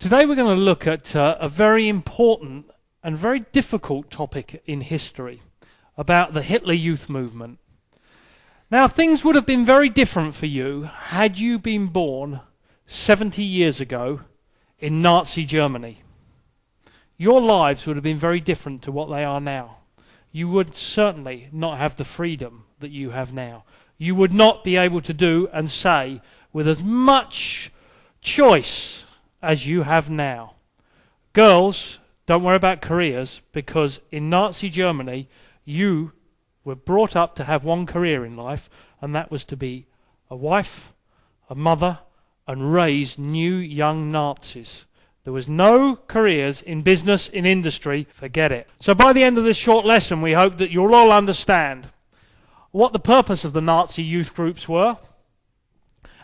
Today we're going to look at a very important and very difficult topic in history about the Hitler Youth Movement. Now, things would have been very different for you had you been born 70 years ago in Nazi Germany. Your lives would have been very different to what they are now. You would certainly not have the freedom that you have now. You would not be able to do and say with as much choice as you have now. Girls, don't worry about careers, because in Nazi Germany you were brought up to have one career in life, and that was to be a wife, a mother, and raise new young Nazis. There was no careers in business, in industry, forget it. So by the end of this short lesson, we hope that you'll all understand what the purpose of the Nazi youth groups were,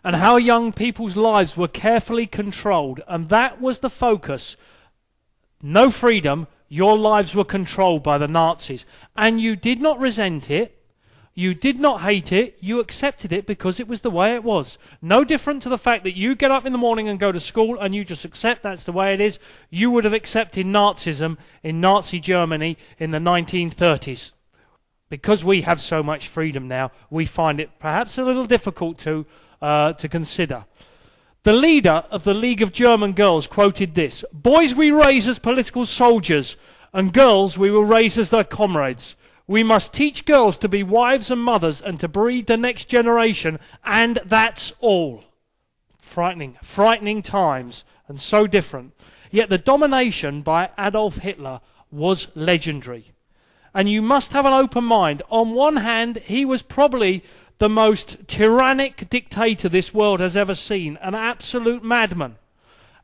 and how young people's lives were carefully controlled. And that was the focus. No freedom, your lives were controlled by the Nazis. And you did not resent it, you did not hate it, you accepted it because it was the way it was. No different to the fact that you get up in the morning and go to school and you just accept that's the way it is. You would have accepted Nazism in Nazi Germany in the 1930s. Because we have so much freedom now, we find it perhaps a little difficult to consider. The leader of the League of German Girls quoted this: "Boys we raise as political soldiers, and girls we will raise as their comrades. We must teach girls to be wives and mothers and to breed the next generation, and that's all." Frightening times, and so different. Yet the domination by Adolf Hitler was legendary. And you must have an open mind. On one hand, he was probably the most tyrannic dictator this world has ever seen, an absolute madman.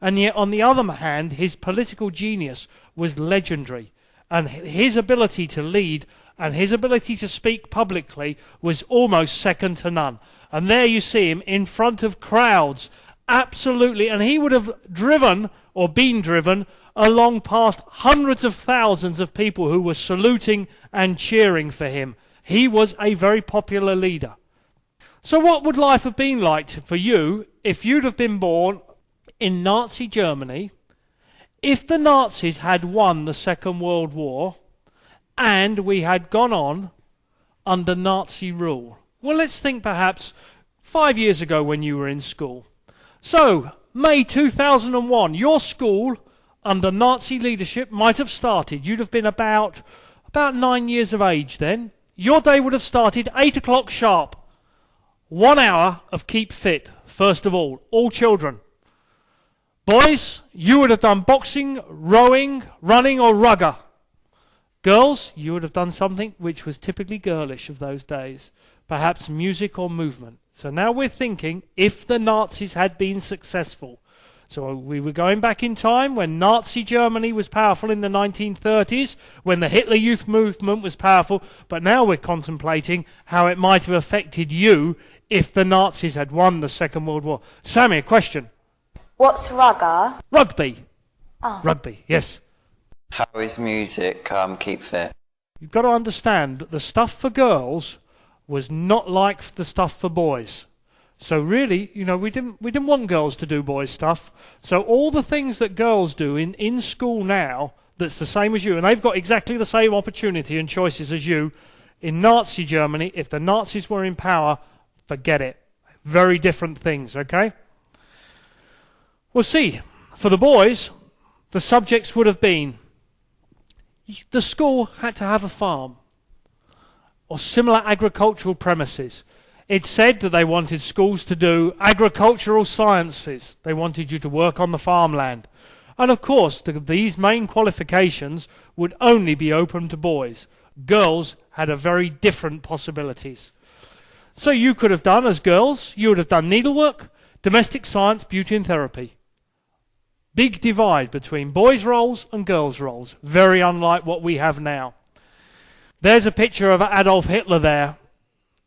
And yet, on the other hand, his political genius was legendary. And his ability to lead and his ability to speak publicly was almost second to none. And there you see him in front of crowds, absolutely. And he would have driven, or been driven, along past hundreds of thousands of people who were saluting and cheering for him. He was a very popular leader. So what would life have been like for you if you'd have been born in Nazi Germany, if the Nazis had won the Second World War, and we had gone on under Nazi rule? Well, let's think perhaps 5 years ago when you were in school. So, May 2001, your school under Nazi leadership might have started. You'd have been about 9 years of age then. Your day would have started 8 o'clock sharp. 1 hour of keep fit, first of all children. Boys, you would have done boxing, rowing, running or rugger. Girls, you would have done something which was typically girlish of those days, perhaps music or movement. So now we're thinking if the Nazis had been successful. So we were going back in time when Nazi Germany was powerful in the 1930s, when the Hitler Youth Movement was powerful, but now we're contemplating how it might have affected you if the Nazis had won the Second World War. Sammy, a question. What's rugger? Rugby. Oh. Rugby, yes. How is music keep fit? You've got to understand that the stuff for girls was not like the stuff for boys. So really, we didn't want girls to do boys' stuff. So all the things that girls do in school now, that's the same as you, and they've got exactly the same opportunity and choices as you, in Nazi Germany, if the Nazis were in power, forget it. Very different things, okay? Well, see, for the boys, the subjects would have been, the school had to have a farm or similar agricultural premises. It said that they wanted schools to do agricultural sciences. They wanted you to work on the farmland. And of course, these main qualifications would only be open to boys. Girls had a very different possibilities. So you could have done, as girls, you would have done needlework, domestic science, beauty and therapy. Big divide between boys' roles and girls' roles. Very unlike what we have now. There's a picture of Adolf Hitler there.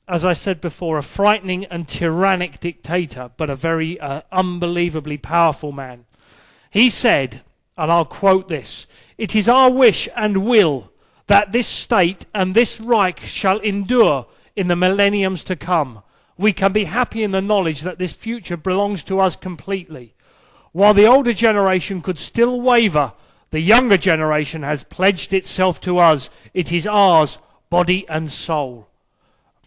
As I said before, a frightening and tyrannic dictator, but a very unbelievably powerful man. He said, and I'll quote this, "It is our wish and will that this state and this Reich shall endure in the millenniums to come. We can be happy in the knowledge that this future belongs to us completely. While the older generation could still waver, the younger generation has pledged itself to us. It is ours, body and soul.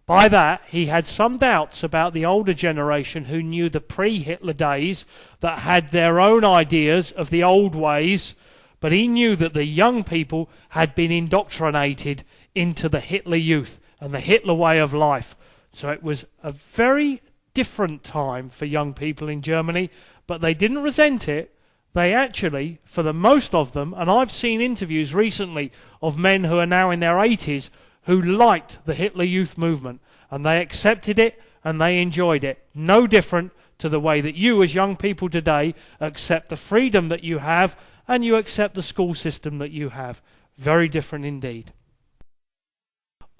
By that, he had some doubts about the older generation who knew the pre-Hitler days, that had their own ideas of the old ways, but he knew that the young people had been indoctrinated into the Hitler Youth and the Hitler way of life. So it was a very different time for young people in Germany, but they didn't resent it. They actually, for the most of them, and I've seen interviews recently of men who are now in their 80s who liked the Hitler Youth movement, and they accepted it and they enjoyed it. No different to the way that you as young people today accept the freedom that you have and you accept the school system that you have. Very different indeed.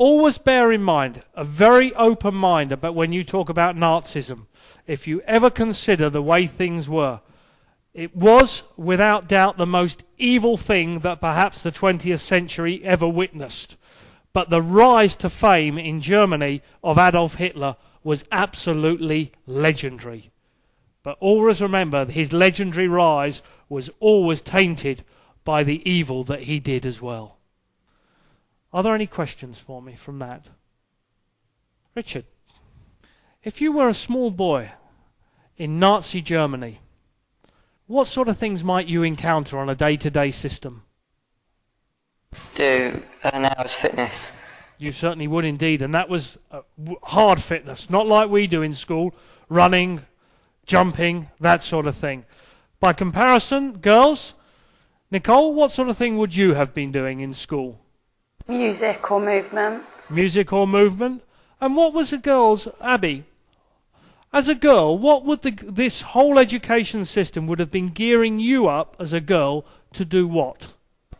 Always bear in mind, a very open mind about when you talk about Nazism. If you ever consider the way things were, it was without doubt the most evil thing that perhaps the 20th century ever witnessed. But the rise to fame in Germany of Adolf Hitler was absolutely legendary. But always remember, his legendary rise was always tainted by the evil that he did as well. Are there any questions for me from that? Richard, if you were a small boy in Nazi Germany, what sort of things might you encounter on a day-to-day system? Do an hour's fitness. You certainly would indeed, and that was hard fitness, not like we do in school, running, jumping, that sort of thing. By comparison, girls, Nicole, what sort of thing would you have been doing in school? Music or movement. Music or movement? And what was the girls, Abby? As a girl, what would this whole education system would have been gearing you up as a girl to do what?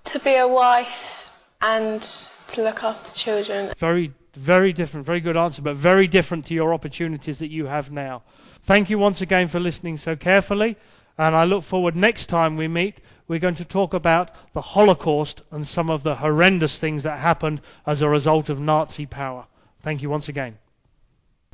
To be a wife and to look after children. Very, very different, very good answer, but very different to your opportunities that you have now. Thank you once again for listening so carefully, and I look forward next time we meet. We're going to talk about the Holocaust and some of the horrendous things that happened as a result of Nazi power. Thank you once again.